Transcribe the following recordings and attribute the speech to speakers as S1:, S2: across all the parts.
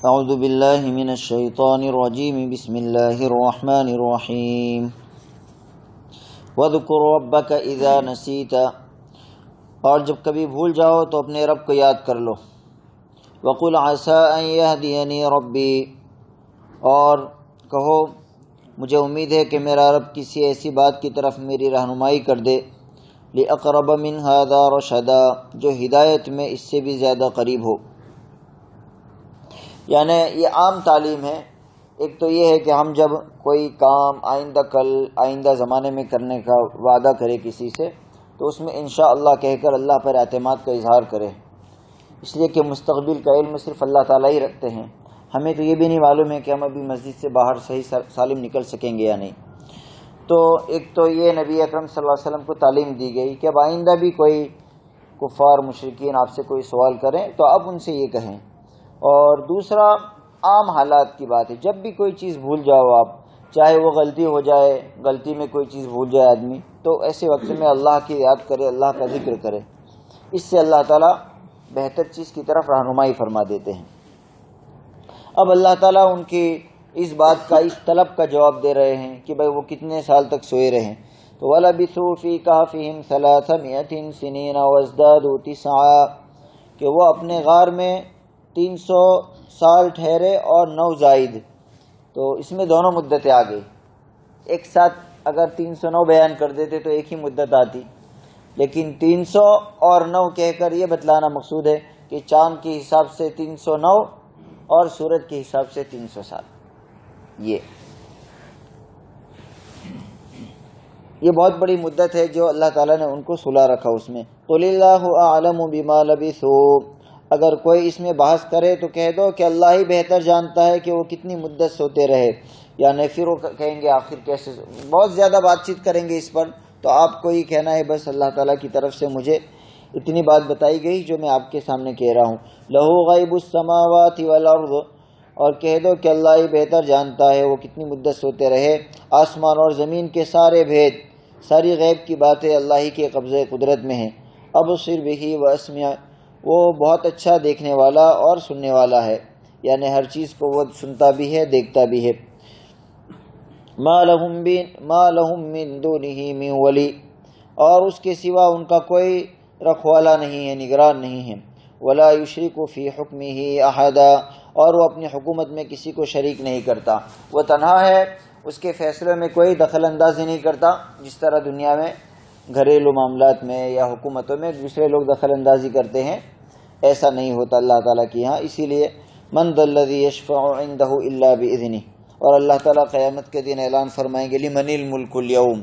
S1: اعوذ باللہ من الشیطان الرجیم بسم اللہ الرحمن الرحیم وَاذْكُرْ رَبَّكَ اِذَا نَسِيتَ، اور جب کبھی بھول جاؤ تو اپنے رب کو یاد کر لو. وَقُلْ عَسَىٰ أَن يَهْدِيَنِي رَبِّي، اور کہو مجھے امید ہے کہ میرا رب کسی ایسی بات کی طرف میری رہنمائی کر دے لِأَقْرَبَ مِنْ هَذَا رَشَدًا، جو ہدایت میں اس سے بھی زیادہ قریب ہو. یعنی یہ عام تعلیم ہے. ایک تو یہ ہے کہ ہم جب کوئی کام آئندہ زمانے میں کرنے کا وعدہ کرے کسی سے تو اس میں انشاءاللہ کہہ کر اللہ پر اعتماد کا اظہار کرے، اس لیے کہ مستقبل کا علم صرف اللہ تعالیٰ ہی رکھتے ہیں. ہمیں تو یہ بھی نہیں معلوم ہے کہ ہم ابھی مسجد سے باہر صحیح سالم نکل سکیں گے یا نہیں. تو ایک تو یہ نبی اکرم صلی اللہ علیہ وسلم کو تعلیم دی گئی کہ اب آئندہ بھی کوئی کفار مشرکین آپ سے کوئی سوال کریں تو اب ان سے یہ کہیں. اور دوسرا عام حالات کی بات ہے، جب بھی کوئی چیز بھول جاؤ آپ، چاہے وہ غلطی ہو جائے، غلطی میں کوئی چیز بھول جائے آدمی، تو ایسے وقت میں اللہ کی یاد کرے، اللہ کا ذکر کرے. اس سے اللہ تعالیٰ بہتر چیز کی طرف رہنمائی فرما دیتے ہیں. اب اللہ تعالیٰ ان کی اس بات کا، اس طلب کا جواب دے رہے ہیں کہ بھئی وہ کتنے سال تک سوئے رہیں. تو وَلَبِثُوا فِي كَهْفِهِمْ 300 سِنِينَ وَازْدَادُوا 9، کہ وہ اپنے غار میں 300 سال ٹھہرے اور 9 زائد. تو اس میں دونوں مدتیں آ گئی. ایک ساتھ اگر 309 بیان کر دیتے تو ایک ہی مدت آتی، لیکن 300 اور 9 کہہ کر یہ بتلانا مقصود ہے کہ چاند کے حساب سے 309 اور سورج کے حساب سے 300 سال. یہ بہت بڑی مدت ہے جو اللہ تعالیٰ نے ان کو سلا رکھا اس میں. قُلِ اللَّهُ أَعْلَمُ بِمَا لَبِثُوا، اگر کوئی اس میں بحث کرے تو کہہ دو کہ اللہ ہی بہتر جانتا ہے کہ وہ کتنی مدت سوتے رہے. یعنی پھر وہ کہیں گے آخر کیسے، بہت زیادہ بات چیت کریں گے اس پر. تو آپ کو یہ کہنا ہے بس اللہ تعالیٰ کی طرف سے مجھے اتنی بات بتائی گئی جو میں آپ کے سامنے کہہ رہا ہوں. لَهُ غَيْبُ السَّمَاوَاتِ وَالْأَرْضِ، اور کہہ دو کہ اللہ ہی بہتر جانتا ہے وہ کتنی مدت سوتے رہے. آسمان اور زمین کے سارے بھید، ساری غیب کی باتیں اللہ ہی کے قبضے قدرت میں ہیں. أَبْصِرْ بِهِ وَأَسْمِعْ، وہ بہت اچھا دیکھنے والا اور سننے والا ہے، یعنی ہر چیز کو وہ سنتا بھی ہے، دیکھتا بھی ہے. مَا لَهُم مِّن دُونِهِ مِن وَلِيٍّ، اور اس کے سوا ان کا کوئی رکھوالا نہیں ہے، نگران نہیں ہے. وَلَا يُشْرِكُ فِي حُكْمِهِ أَحَدًا، اور وہ اپنی حکومت میں کسی کو شریک نہیں کرتا. وہ تنہا ہے، اس کے فیصلے میں کوئی دخل اندازی نہیں کرتا، جس طرح دنیا میں گھریلو معاملات میں یا حکومتوں میں دوسرے لوگ دخل اندازی کرتے ہیں، ایسا نہیں ہوتا اللہ تعالیٰ کی یہاں. اسی لیے من ذا الذی یشفع عنده الا باذنہ، اور اللہ تعالیٰ قیامت کے دن اعلان فرمائیں گے لمن الملک اليوم،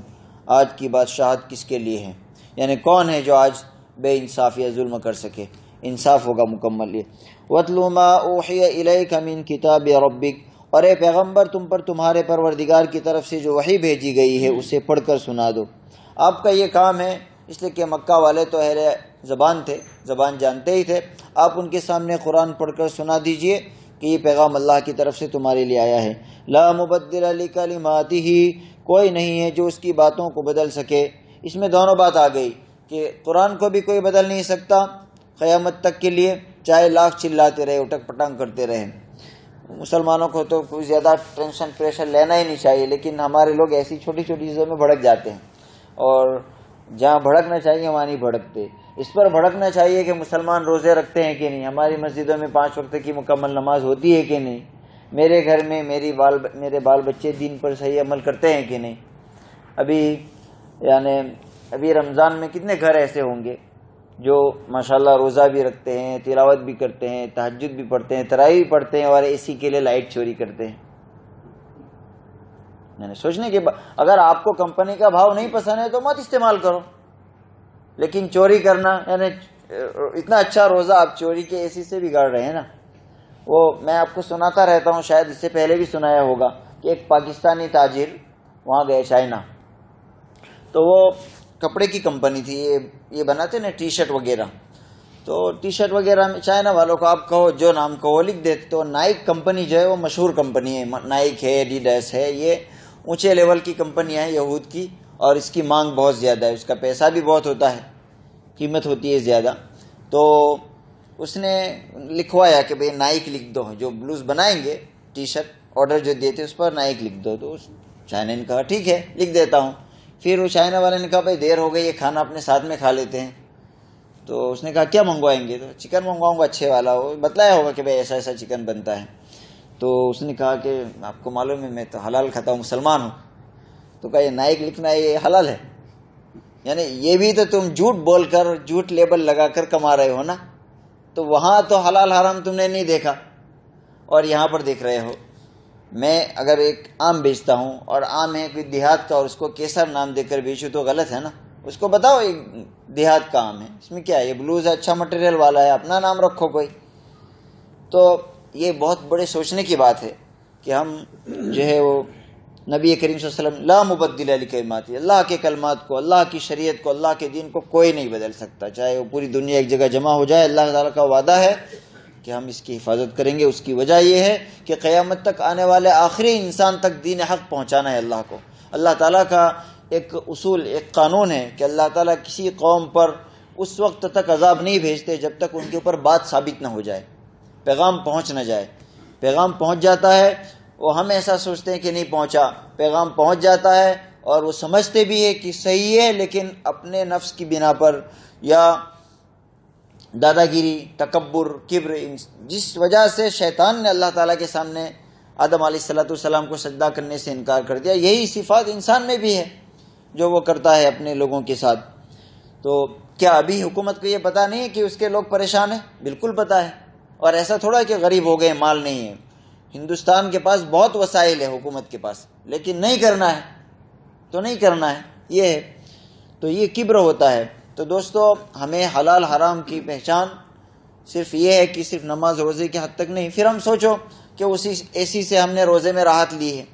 S1: آج کی بادشاہت کس کے لیے ہے، یعنی کون ہے جو آج بے انصاف یا ظلم کر سکے، انصاف ہوگا مکمل. وَاتْلُ مَا أُوحِيَ إِلَيْكَ مِن کِتَابِ رَبِّكَ، اور اے پیغمبر تم پر تمہارے پروردگار کی طرف سے جو وحی بھیجی گئی ہے اسے پڑھ کر سنا دو. آپ کا یہ کام ہے، اس لیے کہ مکہ والے تو اہل زبان تھے، زبان جانتے ہی تھے. آپ ان کے سامنے قرآن پڑھ کر سنا دیجئے کہ یہ پیغام اللہ کی طرف سے تمہارے لیے آیا ہے. لا مبدل لکلماتہ، کوئی نہیں ہے جو اس کی باتوں کو بدل سکے. اس میں دونوں بات آ گئی کہ قرآن کو بھی کوئی بدل نہیں سکتا قیامت تک کے لیے، چاہے لاکھ چلاتے رہے، اٹک پٹانگ کرتے رہے. مسلمانوں کو تو کوئی زیادہ ٹینشن پریشر لینا ہی نہیں چاہیے، لیکن ہمارے لوگ ایسی چھوٹی چھوٹی چیزوں میں بھڑک جاتے ہیں، اور جہاں بھڑکنا چاہیے وہاں نہیں بھڑکتے. اس پر بھڑکنا چاہیے کہ مسلمان روزے رکھتے ہیں کہ نہیں، ہماری مسجدوں میں 5 وقت کی مکمل نماز ہوتی ہے کہ نہیں، میرے گھر میں میرے بال بچے دین پر صحیح عمل کرتے ہیں کہ نہیں. ابھی رمضان میں کتنے گھر ایسے ہوں گے جو ماشاءاللہ روزہ بھی رکھتے ہیں، تلاوت بھی کرتے ہیں، تہجد بھی پڑھتے ہیں، تراویح بھی پڑھتے ہیں، اور اسی کے لیے لائٹ چوری کرتے ہیں. یعنی سوچنے کے اگر آپ کو کمپنی کا بھاؤ نہیں پسند ہے تو مت استعمال کرو، لیکن چوری کرنا، یعنی اتنا اچھا روزہ آپ چوری کے اے سی سے بگاڑ رہے ہیں نا. وہ میں آپ کو سناتا رہتا ہوں، شاید اس سے پہلے بھی سنایا ہوگا کہ ایک پاکستانی تاجر وہاں گئے چائنا، تو وہ کپڑے کی کمپنی تھی، یہ بناتے نا ٹی شرٹ وغیرہ. تو ٹی شرٹ وغیرہ میں چائنا والوں کو آپ کہو جو نام کہو لکھ دیتے. تو نائک کمپنی جو ہے وہ مشہور کمپنی ہے، نائک ہے، ایڈیڈاس ہے، یہ اونچے لیول کی کمپنیاں ہیں یہود کی، اور اس کی مانگ بہت زیادہ ہے، اس کا پیسہ بھی بہت ہوتا ہے، قیمت ہوتی ہے زیادہ. تو اس نے لکھوایا کہ بھئی نائک لکھ دو، جو بلوز بنائیں گے ٹی شرٹ آرڈر جو دیتے اس پر نائک لکھ دو. تو چائنا نے کہا ٹھیک ہے لکھ دیتا ہوں. پھر وہ چائنا والے نے کہا بھائی دیر ہو گئی، یہ کھانا اپنے ساتھ میں کھا لیتے ہیں. تو اس نے کہا کیا منگوائیں گے؟ تو چکن منگواؤں گا اچھے والا. وہ بتلایا ہوگا کہ بھائی ایسا ایسا چکن بنتا ہے. تو اس نے کہا کہ آپ کو معلوم ہے میں تو حلال کھاتا ہوں، مسلمان ہوں. تو کہا یہ نائک لکھنا یہ حلال ہے؟ یعنی یہ بھی تو تم جھوٹ بول کر جھوٹ لیبل لگا کر کما رہے ہو نا. تو وہاں تو حلال حرام تم نے نہیں دیکھا اور یہاں پر دیکھ رہے ہو. میں اگر ایک آم بیچتا ہوں اور آم ہے کوئی دیہات کا اور اس کو کیسر نام دے کر بیچوں تو غلط ہے نا. اس کو بتاؤ یہ دیہات کا آم ہے، اس میں کیا ہے، یہ بلوز ہے، اچھا مٹیریل والا ہے، اپنا نام رکھو کوئی. تو یہ بہت بڑے سوچنے کی بات ہے کہ ہم جو ہے وہ نبی کریم صلی اللہ علیہ وسلم لا مبدل لکلمات، اللہ کے کلمات کو، اللہ کی شریعت کو، اللہ کے دین کو کوئی نہیں بدل سکتا. چاہے وہ پوری دنیا ایک جگہ جمع ہو جائے، اللہ تعالیٰ کا وعدہ ہے کہ ہم اس کی حفاظت کریں گے. اس کی وجہ یہ ہے کہ قیامت تک آنے والے آخری انسان تک دین حق پہنچانا ہے اللہ کو. اللہ تعالیٰ کا ایک اصول، ایک قانون ہے کہ اللہ تعالیٰ کسی قوم پر اس وقت تک عذاب نہیں بھیجتے جب تک ان کے اوپر بات ثابت نہ ہو جائے، پیغام پہنچ نہ جائے. پیغام پہنچ جاتا ہے، وہ ہم ایسا سوچتے ہیں کہ نہیں پہنچا، پیغام پہنچ جاتا ہے اور وہ سمجھتے بھی ہے کہ صحیح ہے، لیکن اپنے نفس کی بنا پر یا دادا گیری، تکبر، کبر، جس وجہ سے شیطان نے اللہ تعالیٰ کے سامنے آدم علیہ السلام کو سجدہ کرنے سے انکار کر دیا. یہی صفات انسان میں بھی ہے جو وہ کرتا ہے اپنے لوگوں کے ساتھ. تو کیا ابھی حکومت کو یہ پتہ نہیں ہے کہ اس کے لوگ پریشان ہیں؟ بالکل پتہ ہے. اور ایسا تھوڑا کہ غریب ہو گئے، مال نہیں ہے. ہندوستان کے پاس بہت وسائل ہے حکومت کے پاس، لیکن نہیں کرنا ہے تو نہیں کرنا ہے، یہ ہے. تو یہ کبر ہوتا ہے. تو دوستو ہمیں حلال حرام کی پہچان صرف یہ ہے کہ صرف نماز روزے کے حد تک نہیں. پھر ہم سوچو کہ اسی اے سی سے ہم نے روزے میں راحت لی ہے،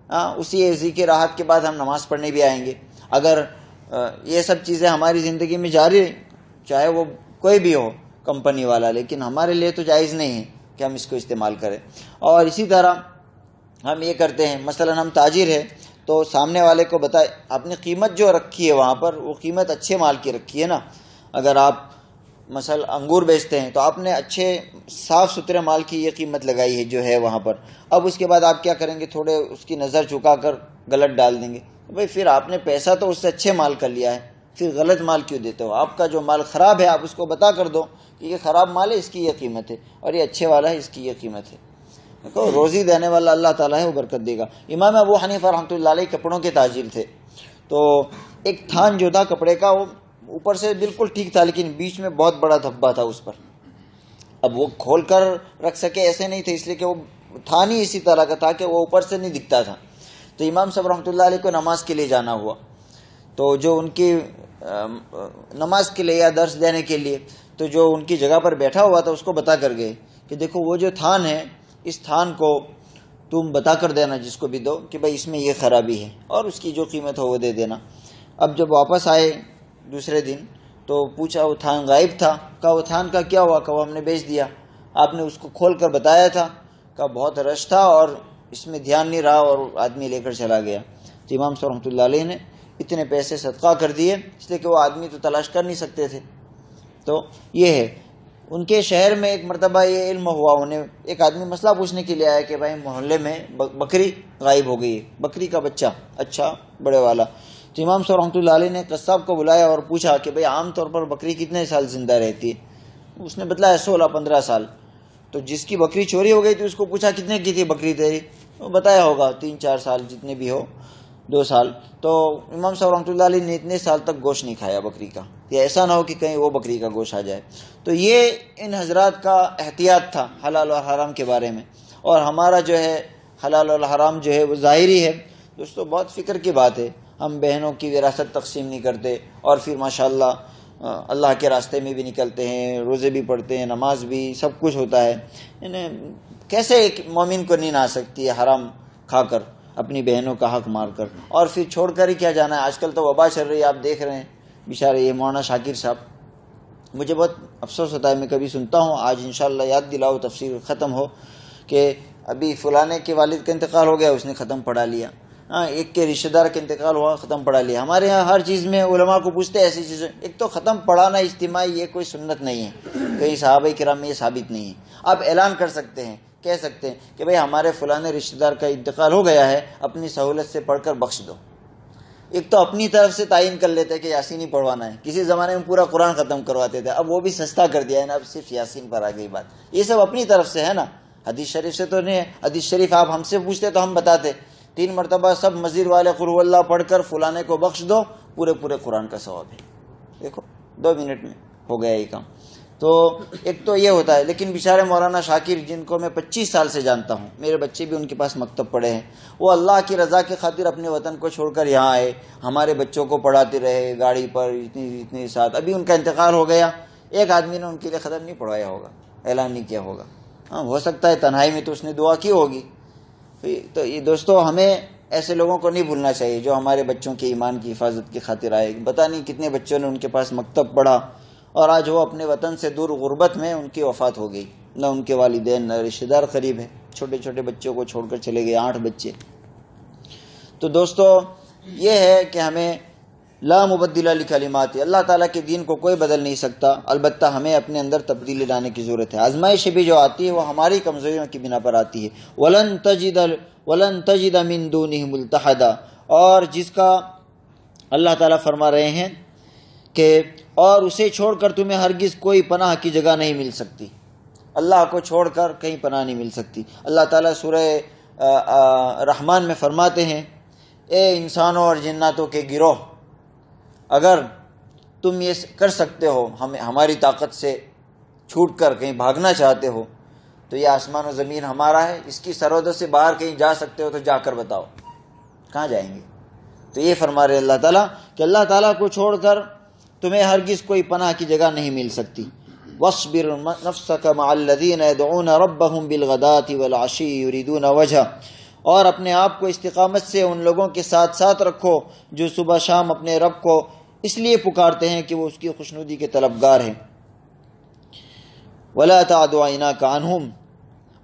S1: اسی اے سی کی راحت کے بعد ہم نماز پڑھنے بھی آئیں گے. اگر یہ سب چیزیں ہماری زندگی میں جاری، چاہے وہ کوئی بھی ہو کمپنی والا، لیکن ہمارے لیے تو جائز نہیں ہے کہ ہم اس کو استعمال کریں. اور اسی طرح ہم یہ کرتے ہیں، مثلا ہم تاجر ہیں تو سامنے والے کو بتائے آپ نے قیمت جو رکھی ہے وہاں پر وہ قیمت اچھے مال کی رکھی ہے نا. اگر آپ مثلا انگور بیچتے ہیں تو آپ نے اچھے صاف ستھرے مال کی یہ قیمت لگائی ہے جو ہے وہاں پر. اب اس کے بعد آپ کیا کریں گے؟ تھوڑے اس کی نظر چکا کر غلط ڈال دیں گے. بھائی پھر آپ نے پیسہ تو اس سے اچھے مال کر لیا ہے، پھر غلط مال کیوں دیتے ہو؟ آپ کا جو مال خراب ہے آپ اس کو بتا کر دو کہ یہ خراب مال ہے، اس کی یہ قیمت ہے، اور یہ اچھے والا ہے، اس کی یہ قیمت ہے. دیکھو روزی دینے والا اللہ تعالیٰ ہے، وہ برکت دے گا. امام ابو حنیفہ رحمۃ اللہ علیہ کپڑوں کے تاجر تھے. تو ایک تھان جو تھا کپڑے کا وہ اوپر سے بالکل ٹھیک تھا لیکن بیچ میں بہت بڑا دھبا تھا اس پر. اب وہ کھول کر رکھ سکے ایسے نہیں تھے، اس لیے کہ وہ تھان ہی اسی طرح کا تھا کہ وہ اوپر سے نہیں دکھتا تھا. تو امام صاحب رحمۃ اللہ علیہ کو نماز کے لیے جانا ہوا. تو جو ان کی نماز کے لیے یا درس دینے کے لیے، تو جو ان کی جگہ پر بیٹھا ہوا تھا اس کو بتا کر گئے کہ دیکھو وہ جو تھان ہے اس تھان کو تم بتا کر دینا جس کو بھی دو کہ بھائی اس میں یہ خرابی ہے، اور اس کی جو قیمت ہو وہ دے دینا. اب جب واپس آئے دوسرے دن تو پوچھا وہ تھان غائب تھا. کہا وہ تھان کا کیا ہوا؟ کہ وہ ہم نے بیچ دیا. آپ نے اس کو کھول کر بتایا تھا؟ کہ بہت رش تھا اور اس میں دھیان نہیں رہا اور آدمی لے کر چلا گیا. تو امام صاحب رحمۃ اللہ علیہ نے اتنے پیسے صدقہ کر دیے، اس لیے کہ وہ آدمی تو تلاش کر نہیں سکتے تھے. تو یہ ہے. ان کے شہر میں ایک مرتبہ یہ علم ہوا، انہیں ایک آدمی مسئلہ پوچھنے کے لیے آیا کہ بھائی محلے میں بکری غائب ہو گئی ہے، بکری کا بچہ اچھا بڑے والا. تو امام صاحب رحمۃ اللہ علیہ نے قصاب کو بلایا اور پوچھا کہ بھائی عام طور پر بکری کتنے سال زندہ رہتی ہے؟ اس نے بتلایا 16-15 سال. تو جس کی بکری چوری ہو گئی تھی اس کو پوچھا کتنے کی تھی بکری تیری؟ وہ بتایا ہوگا 3-4 سال، جتنے بھی ہو 2 سال. تو امام صاحب رحمۃ اللہ علیہ نے اتنے سال تک گوشت نہیں کھایا بکری کا، یا ایسا نہ ہو کہ کہیں وہ بکری کا گوشت آ جائے. تو یہ ان حضرات کا احتیاط تھا حلال اور حرام کے بارے میں. اور ہمارا جو ہے حلال اور حرام جو ہے وہ ظاہری ہے. دوستو بہت فکر کی بات ہے، ہم بہنوں کی وراثت تقسیم نہیں کرتے اور پھر ماشاءاللہ اللہ کے راستے میں بھی نکلتے ہیں، روزے بھی پڑھتے ہیں، نماز بھی، سب کچھ ہوتا ہے. کیسے ایک مومن کو نیند آ سکتی ہے حرام کھا کر، اپنی بہنوں کا حق مار کر، اور پھر چھوڑ کر ہی کیا جانا ہے؟ آج کل تو وبا چل رہی ہے، آپ دیکھ رہے ہیں بیچارے یہ مولانا شاکر صاحب. مجھے بہت افسوس ہوتا ہے، میں کبھی سنتا ہوں، آج انشاءاللہ یاد دلاؤ تفسیر ختم ہو، کہ ابھی فلانے کے والد کا انتقال ہو گیا، اس نے ختم پڑھا لیا. ہاں ایک کے رشتہ دار کا انتقال ہوا ختم پڑھا لیا. ہمارے ہاں ہر چیز میں علماء کو پوچھتے ہیں ایسی چیزیں. ایک تو ختم پڑھانا اجتماعی یہ کوئی سنت نہیں ہے, کئی صحابہ کرام میں یہ ثابت نہیں ہے. آپ اعلان کر سکتے ہیں, کہہ سکتے ہیں کہ بھئی ہمارے فلاں رشتہ دار کا انتقال ہو گیا ہے, اپنی سہولت سے پڑھ کر بخش دو. ایک تو اپنی طرف سے تعین کر لیتے ہیں کہ یاسین ہی پڑھوانا ہے. کسی زمانے میں پورا قرآن ختم کرواتے تھے, اب وہ بھی سستا کر دیا ہے نا, اب صرف یاسین پر آ گئی بات. یہ سب اپنی طرف سے ہے نا, حدیث شریف سے تو نہیں ہے. حدیث شریف آپ ہم سے پوچھتے تو ہم بتاتے 3 مرتبہ سب مسجد والے قل اللہ پڑھ کر فلانے کو بخش دو, پورے قرآن کا ثواب ہے. دیکھو 2 منٹ میں ہو گیا یہ کام. تو ایک تو یہ ہوتا ہے. لیکن بیچارے مولانا شاکر جن کو میں 25 سال سے جانتا ہوں, میرے بچے بھی ان کے پاس مکتب پڑھے ہیں, وہ اللہ کی رضا کی خاطر اپنے وطن کو چھوڑ کر یہاں آئے, ہمارے بچوں کو پڑھاتے رہے گاڑی پر اتنی ساتھ. ابھی ان کا انتقال ہو گیا, ایک آدمی نے ان کے لیے ختم نہیں پڑھوایا ہوگا, اعلان نہیں کیا ہوگا. ہاں ہو سکتا ہے تنہائی میں تو اس نے دعا کی ہوگی. تو یہ دوستو ہمیں ایسے لوگوں کو نہیں بھولنا چاہیے جو ہمارے بچوں کے ایمان کی حفاظت کی خاطر آئے. پتہ نہیں کتنے بچوں نے ان کے پاس مکتب پڑھا اور آج وہ اپنے وطن سے دور غربت میں ان کی وفات ہو گئی. نہ ان کے والدین نہ رشتہ دار قریب ہے, چھوٹے چھوٹے بچوں کو چھوڑ کر چلے گئے, 8 بچے. تو دوستو یہ ہے کہ ہمیں لا مبدل لکلمات, اللہ تعالیٰ کے دین کو کوئی بدل نہیں سکتا. البتہ ہمیں اپنے اندر تبدیلی لانے کی ضرورت ہے. آزمائش بھی جو آتی ہے وہ ہماری کمزوریوں کی بنا پر آتی ہے. ولن تجد من دونہ ملتحدا, اور جس کا اللہ تعالیٰ فرما رہے ہیں کہ اور اسے چھوڑ کر تمہیں ہرگز کوئی پناہ کی جگہ نہیں مل سکتی. اللہ کو چھوڑ کر کہیں پناہ نہیں مل سکتی. اللہ تعالیٰ سورہ رحمان میں فرماتے ہیں, اے انسانوں اور جناتوں کے گروہ, اگر تم یہ کر سکتے ہو ہماری طاقت سے چھوٹ کر کہیں بھاگنا چاہتے ہو تو یہ آسمان و زمین ہمارا ہے, اس کی سرحدوں سے باہر کہیں جا سکتے ہو تو جا کر بتاؤ کہاں جائیں گے. تو یہ فرما رہے اللہ تعالیٰ کہ اللہ تعالیٰ کو چھوڑ کر تمہیں ہرگز کوئی پناہ کی جگہ نہیں مل سکتی. وَاصْبِرْ نَفْسَكَ مَعَ الَّذِينَ يَدْعُونَ رَبَّهُمْ بِالْغَدَاةِ وَالْعَشِيِّ يُرِيدُونَ وَجْهَهُ, اور اپنے آپ کو استقامت سے ان لوگوں کے ساتھ رکھو جو صبح شام اپنے رب کو اس لیے پکارتے ہیں کہ وہ اس کی خوشنودی کے طلبگار ہیں. وَلَا تَعْدُ عَيْنَاكَ عَنْهُمْ,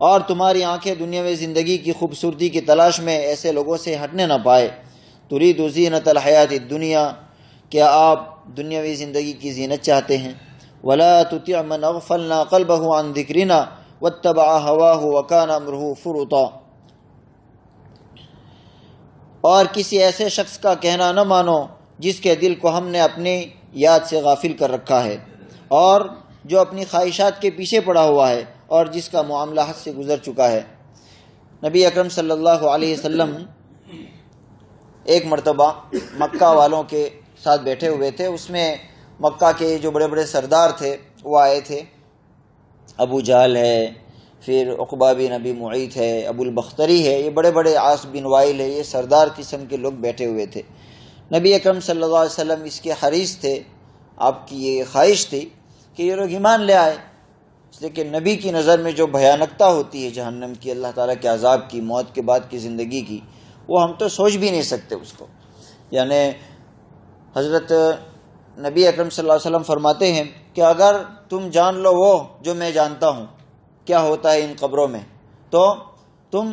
S1: اور تمہاری آنکھیں دنیاوی زندگی کی خوبصورتی کی تلاش میں ایسے لوگوں سے ہٹنے نہ پائے. تُرِيدُ زِينَةَ الْحَيَاةِ الدُّنْيَا, کیا آپ دنیاوی زندگی کی زینت چاہتے ہیں. وَلَا تُطِعْ مَنْ أَغْفَلْنَا قَلْبَهُ عَنْ ذِكْرِنَا وَاتَّبَعَ هَوَاهُ وَكَانَ أَمْرُهُ فُرُطًا, اور کسی ایسے شخص کا کہنا نہ مانو جس کے دل کو ہم نے اپنی یاد سے غافل کر رکھا ہے, اور جو اپنی خواہشات کے پیچھے پڑا ہوا ہے, اور جس کا معاملہ حد سے گزر چکا ہے. نبی اکرم صلی اللہ علیہ وسلم ایک مرتبہ مکہ والوں کے ساتھ بیٹھے ہوئے تھے. اس میں مکہ کے جو بڑے بڑے سردار تھے وہ آئے تھے. ابو جہل ہے, پھر عقبہ بن ابی معیط ہے, ابو البختری ہے, یہ بڑے بڑے عاص بن وائل ہے, یہ سردار قسم کے لوگ بیٹھے ہوئے تھے. نبی اکرم صلی اللہ علیہ وسلم اس کے حریص تھے, آپ کی یہ خواہش تھی کہ یہ لوگ ایمان لے آئے, اس لیے کہ نبی کی نظر میں جو بھیانکتا ہوتی ہے جہنم کی, اللہ تعالیٰ کے عذاب کی, موت کے بعد کی زندگی کی, وہ ہم تو سوچ بھی نہیں سکتے اس کو. یعنی حضرت نبی اکرم صلی اللہ علیہ وسلم فرماتے ہیں کہ اگر تم جان لو وہ جو میں جانتا ہوں کیا ہوتا ہے ان قبروں میں, تو تم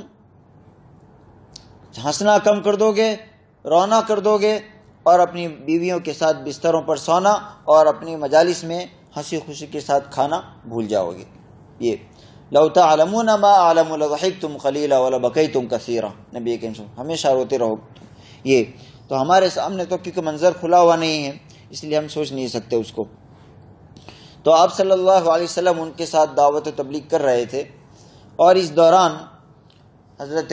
S1: ہنسنا کم کر دو گے, رونا کر دو گے, اور اپنی بیویوں کے ساتھ بستروں پر سونا اور اپنی مجالس میں ہنسی خوشی کے ساتھ کھانا بھول جاؤ گے. یہ لو تعلمون ما اعلم لضحکتم قلیلا ولبکیتم کثیرا, نبی کریم صلی اللہ علیہ وسلم ہمیشہ روتے رہو. یہ تو ہمارے سامنے تو کیونکہ منظر کھلا ہوا نہیں ہے اس لیے ہم سوچ نہیں سکتے اس کو. تو آپ صلی اللہ علیہ وسلم ان کے ساتھ دعوت و تبلیغ کر رہے تھے, اور اس دوران حضرت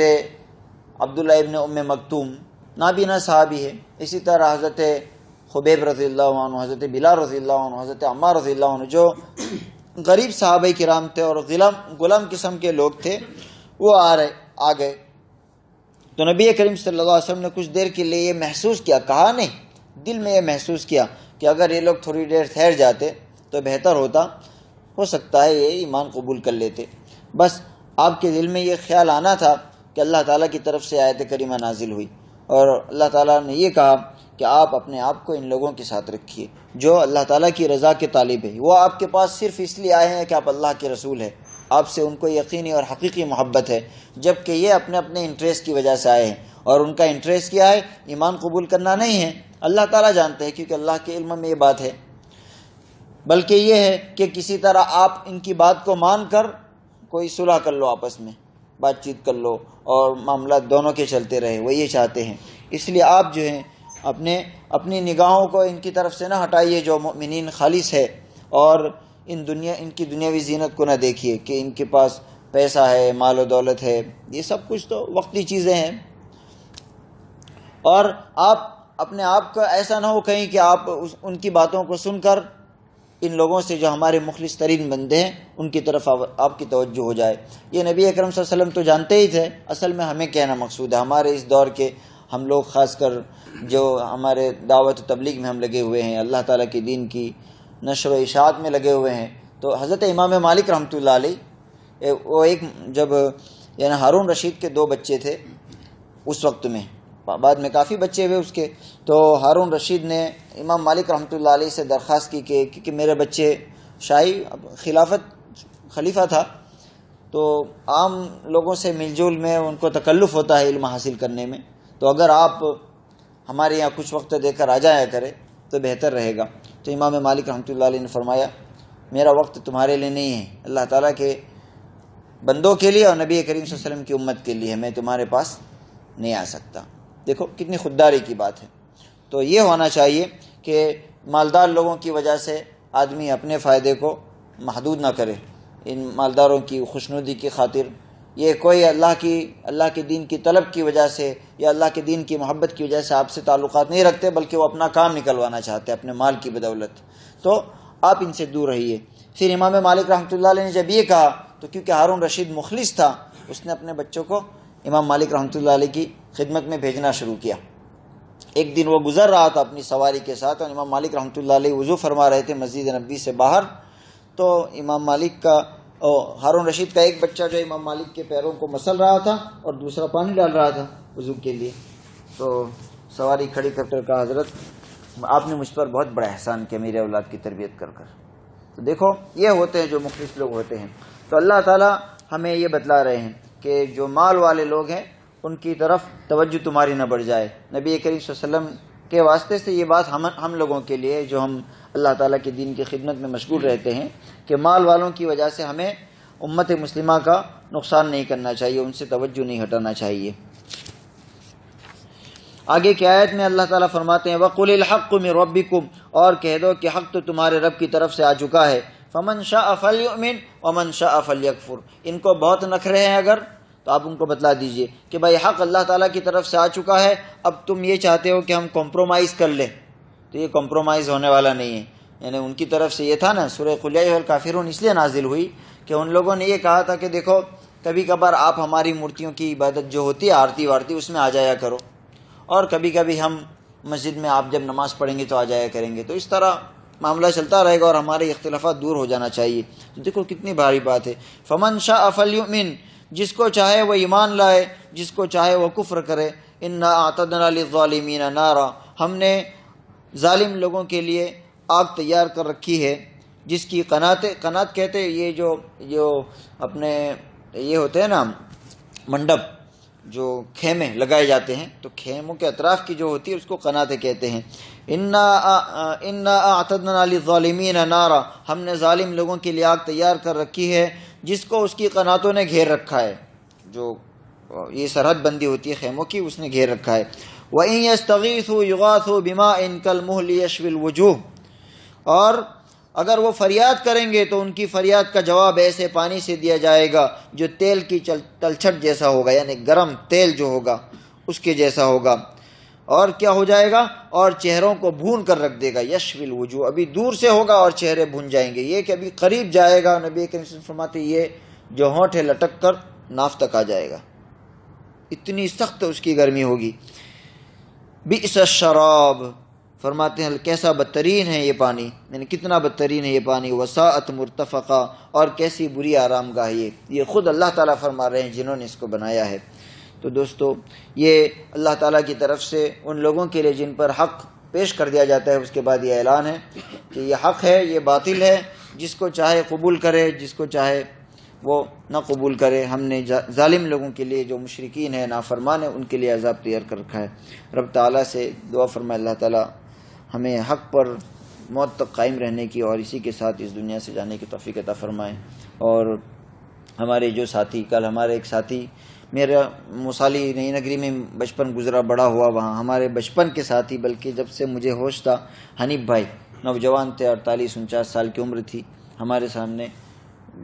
S1: عبداللہ ابن ام مکتوم نابینا صحابی ہے, اسی طرح حضرت خبیب رضی اللہ عنہ, حضرت بلال رضی اللہ عنہ, حضرت عمار رضی اللہ عنہ, جو غریب صحابہ کرام تھے اور غلام قسم کے لوگ تھے, وہ آ گئے. تو نبی کریم صلی اللہ علیہ وسلم نے کچھ دیر کے لیے یہ محسوس کیا, کہا نہیں, دل میں یہ محسوس کیا کہ اگر یہ لوگ تھوڑی دیر ٹھہر جاتے تو بہتر ہوتا, ہو سکتا ہے یہ ایمان قبول کر لیتے. بس آپ کے دل میں یہ خیال آنا تھا کہ اللہ تعالیٰ کی طرف سے آیت کریمہ نازل ہوئی, اور اللہ تعالیٰ نے یہ کہا کہ آپ اپنے آپ کو ان لوگوں کے ساتھ رکھیے جو اللہ تعالیٰ کی رضا کے طالب ہے. وہ آپ کے پاس صرف اس لیے آئے ہیں کہ آپ اللہ کے رسول ہیں, آپ سے ان کو یقینی اور حقیقی محبت ہے، جبکہ یہ اپنے اپنے انٹریسٹ کی وجہ سے آئے ہیں، اور ان کا انٹریسٹ کیا ہے؟ ایمان قبول کرنا نہیں ہے۔ اللہ تعالیٰ جانتے ہیں، کیونکہ اللہ کے علم میں یہ بات ہے، بلکہ یہ ہے کہ کسی طرح آپ ان کی بات کو مان کر کوئی صلح کر لو، آپس میں بات چیت کر لو اور معاملات دونوں کے چلتے رہے، وہ یہ چاہتے ہیں۔ اس لیے آپ جو ہیں اپنی نگاہوں کو ان کی طرف سے نہ ہٹائیے جو مومنین خالص ہے، اور ان کی دنیاوی زینت کو نہ دیکھیے کہ ان کے پاس پیسہ ہے، مال و دولت ہے، یہ سب کچھ تو وقتی چیزیں ہیں۔ اور آپ اپنے آپ کا ایسا نہ ہو کہیں کہ آپ ان کی باتوں کو سن کر ان لوگوں سے جو ہمارے مخلص ترین بندے ہیں ان کی طرف آپ کی توجہ ہو جائے۔ یہ نبی اکرم صلی اللہ علیہ وسلم تو جانتے ہی تھے، اصل میں ہمیں کہنا مقصود ہے، ہمارے اس دور کے ہم لوگ خاص کر جو ہمارے دعوت و تبلیغ میں ہم لگے ہوئے ہیں، اللہ تعالیٰ کے دین کی نشر و اشاعت میں لگے ہوئے ہیں، تو حضرت امام مالک رحمۃ اللہ علیہ وہ جب یعنی ہارون رشید کے 2 بچے تھے اس وقت میں، بعد میں کافی بچے ہوئے اس کے، تو ہارون رشید نے امام مالک رحمۃ اللہ علیہ سے درخواست کی کہ میرے بچے شاہی خلیفہ تھا تو عام لوگوں سے مل جل میں ان کو تکلف ہوتا ہے علم حاصل کرنے میں، تو اگر آپ ہمارے یہاں کچھ وقت دے کر آ جایا کرے تو بہتر رہے گا۔ تو امام مالک رحمۃ اللہ علیہ نے فرمایا میرا وقت تمہارے لیے نہیں ہے، اللہ تعالیٰ کے بندوں کے لیے اور نبی کریم صلی اللہ علیہ وسلم کی امت کے لیے، میں تمہارے پاس نہیں آ سکتا۔ دیکھو کتنی خودداری کی بات ہے۔ تو یہ ہونا چاہیے کہ مالدار لوگوں کی وجہ سے آدمی اپنے فائدے کو محدود نہ کرے، ان مالداروں کی خوشنودی کی خاطر، یہ کوئی اللہ کے دین کی طلب کی وجہ سے یا اللہ کے دین کی محبت کی وجہ سے آپ سے تعلقات نہیں رکھتے، بلکہ وہ اپنا کام نکلوانا چاہتے ہیں اپنے مال کی بدولت، تو آپ ان سے دور رہیے۔ پھر امام مالک رحمۃ اللہ علیہ نے جب یہ کہا تو کیونکہ ہارون رشید مخلص تھا، اس نے اپنے بچوں کو امام مالک رحمۃ اللہ علیہ کی خدمت میں بھیجنا شروع کیا۔ ایک دن وہ گزر رہا تھا اپنی سواری کے ساتھ، اور امام مالک رحمۃ اللہ علیہ وضو فرما رہے تھے مسجد نبوی سے باہر، تو امام مالک کا ہارون رشید کا ایک بچہ جو امام مالک کے پیروں کو مسل رہا تھا اور دوسرا پانی ڈال رہا تھا وضو کے لیے، تو سواری کھڑی کر کر کہا حضرت آپ نے مجھ پر بہت بڑا احسان کیا میرے اولاد کی تربیت کر کر۔ تو دیکھو یہ ہوتے ہیں جو مخلص لوگ ہوتے ہیں۔ تو اللہ تعالیٰ ہمیں یہ بتلا رہے ہیں کہ جو مال والے لوگ ہیں ان کی طرف توجہ تمہاری نہ بڑھ جائے۔ نبی کریم صلی اللہ علیہ وسلم کے واسطے سے یہ بات ہم لوگوں کے لیے جو ہم اللہ تعالیٰ کے دین کی خدمت میں مشغول رہتے ہیں کہ مال والوں کی وجہ سے ہمیں امت مسلمہ کا نقصان نہیں کرنا چاہیے، ان سے توجہ نہیں ہٹانا چاہیے۔ آگے کی آیت میں اللہ تعالیٰ فرماتے ہیں وَقُلِ الْحَقُّ مِنْ رَبِّكُمْ، اور کہہ دو کہ حق تو تمہارے رب کی طرف سے آ چکا ہے، فَمَنْ شَاءَ فَلْيُؤْمِنْ وَمَنْ شَاءَ فَلْيَكْفُرْ، ان کو بہت نخرے ہیں اگر تو آپ ان کو بتلا دیجئے کہ بھائی حق اللہ تعالیٰ کی طرف سے آ چکا ہے، اب تم یہ چاہتے ہو کہ ہم کمپرومائز کر لیں، تو یہ کمپرومائز ہونے والا نہیں ہے۔ یعنی ان کی طرف سے یہ تھا نا، سورہ قل یا ایھا الکافرون اس لیے نازل ہوئی کہ ان لوگوں نے یہ کہا تھا کہ دیکھو کبھی کبھار آپ ہماری مورتیوں کی عبادت جو ہوتی ہے آرتی وارتی اس میں آ جایا کرو، اور کبھی کبھی ہم مسجد میں آپ جب نماز پڑھیں گے تو آ جایا کریں گے، تو اس طرح معاملہ چلتا رہے گا اور ہمارے اختلافات دور ہو جانا چاہیے۔ تو دیکھو کتنی بھاری بات ہے، فمن شاء فلیؤمن، جس کو چاہے وہ ایمان لائے، جس کو چاہے وہ کفر کرے۔ انا اعتدنا للظالمین نارا، ہم نے ظالم لوگوں کے لیے آگ تیار کر رکھی ہے، جس کی قنات کہتے ہیں یہ جو اپنے یہ ہوتے ہیں نا منڈپ، جو خیمے لگائے جاتے ہیں، تو خیموں کے اطراف کی جو ہوتی ہے اس کو قناتیں کہتے ہیں۔ انا اعتدنا للظالمین نارا، ہم نے ظالم لوگوں کے لیے آگ تیار کر رکھی ہے جس کو اس کی قناتوں نے گھیر رکھا ہے، جو یہ سرحد بندی ہوتی ہے خیموں کی اس نے گھیر رکھا ہے۔ وَإِن يَسْتَغِيثُوا يُغَاثُوا بِمَاءٍ كَالْمُهْلِ يَشْوِي الْوُجُوهَ، اور اگر وہ فریاد کریں گے تو ان کی فریاد کا جواب ایسے پانی سے دیا جائے گا جو تیل کی تلچھٹ جیسا ہوگا، یعنی گرم تیل جو ہوگا اس کے جیسا ہوگا، اور کیا ہو جائے گا، اور چہروں کو بھون کر رکھ دے گا۔ یشوی الوجوہ، ابھی دور سے ہوگا اور چہرے بھون جائیں گے، یہ کہ ابھی قریب جائے گا، نبی کریم صلی اللہ علیہ وسلم فرماتے یہ جو ہونٹ ہے لٹک کر ناف تک آ جائے گا، اتنی سخت اس کی گرمی ہوگی۔ بئس الشراب، فرماتے ہیں کیسا بدترین ہے یہ پانی، یعنی کتنا بدترین ہے یہ پانی۔ وساءت مرتفقہ، اور کیسی بری آرام گاہ یہ خود اللہ تعالیٰ فرما رہے ہیں جنہوں نے اس کو بنایا ہے۔ تو دوستو یہ اللہ تعالیٰ کی طرف سے ان لوگوں کے لیے جن پر حق پیش کر دیا جاتا ہے، اس کے بعد یہ اعلان ہے کہ یہ حق ہے، یہ باطل ہے، جس کو چاہے قبول کرے، جس کو چاہے وہ نہ قبول کرے. ہم نے ظالم لوگوں کے لیے جو مشرکین ہیں نافرمان ہیں ان کے لیے عذاب تیار کر رکھا ہے. رب تعالیٰ سے دعا فرمائے اللہ تعالیٰ ہمیں حق پر موت تک قائم رہنے کی اور اسی کے ساتھ اس دنیا سے جانے کی توفیق عطا فرمائے. اور ہمارے جو ساتھی، کل ہمارے ایک ساتھی، میرا موسالی نئی نگری میں بچپن گزرا بڑا ہوا، وہاں ہمارے بچپن کے ساتھی، بلکہ جب سے مجھے ہوش تھا، حنیف بھائی نوجوان تھے، 48-49 سال کی عمر تھی، ہمارے سامنے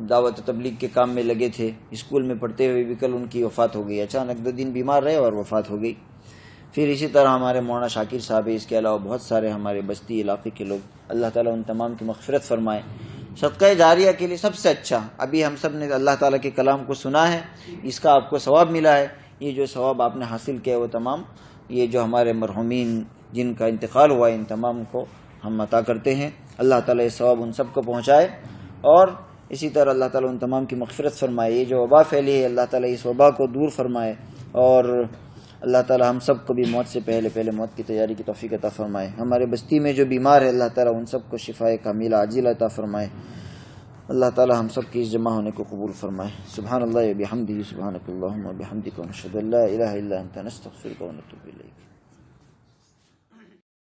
S1: دعوت و تبلیغ کے کام میں لگے تھے. اسکول میں پڑھتے ہوئے بھی کل ان کی وفات ہو گئی. اچانک 2 دن بیمار رہے اور وفات ہو گئی. پھر اسی طرح ہمارے مولانا شاکر صاحب، اس کے علاوہ بہت سارے ہمارے بستی علاقے کے لوگ. اللہ تعالیٰ ان تمام کی مغفرت فرمائے. صدقہ جاریہ کے لیے سب سے اچھا، ابھی ہم سب نے اللہ تعالیٰ کے کلام کو سنا ہے، اس کا آپ کو ثواب ملا ہے. یہ جو ثواب آپ نے حاصل کیا وہ تمام یہ جو ہمارے مرحومین جن کا انتقال ہوا ان تمام کو ہم عطا کرتے ہیں. اللہ تعالیٰ یہ ثواب ان سب کو پہنچائے اور اسی طرح اللہ تعالیٰ ان تمام کی مغفرت فرمائے. یہ جو وبا پھیلی ہے اللہ تعالیٰ اس وبا کو دور فرمائے اور اللہ تعالیٰ ہم سب کو بھی موت سے پہلے موت کی تیاری کی توفیق عطا فرمائے. ہمارے بستی میں جو بیمار ہے اللہ تعالیٰ ان سب کو شفاء کاملہ عاجلہ عطا فرمائے. اللہ تعالیٰ ہم سب کی اس جمع ہونے کو قبول فرمائے. سبحان اللہ و بحمدہ، سبحانک اللہم و بحمدک، ونشہد ان لا الہ الا انت، نستغفرک و نتوب الیک.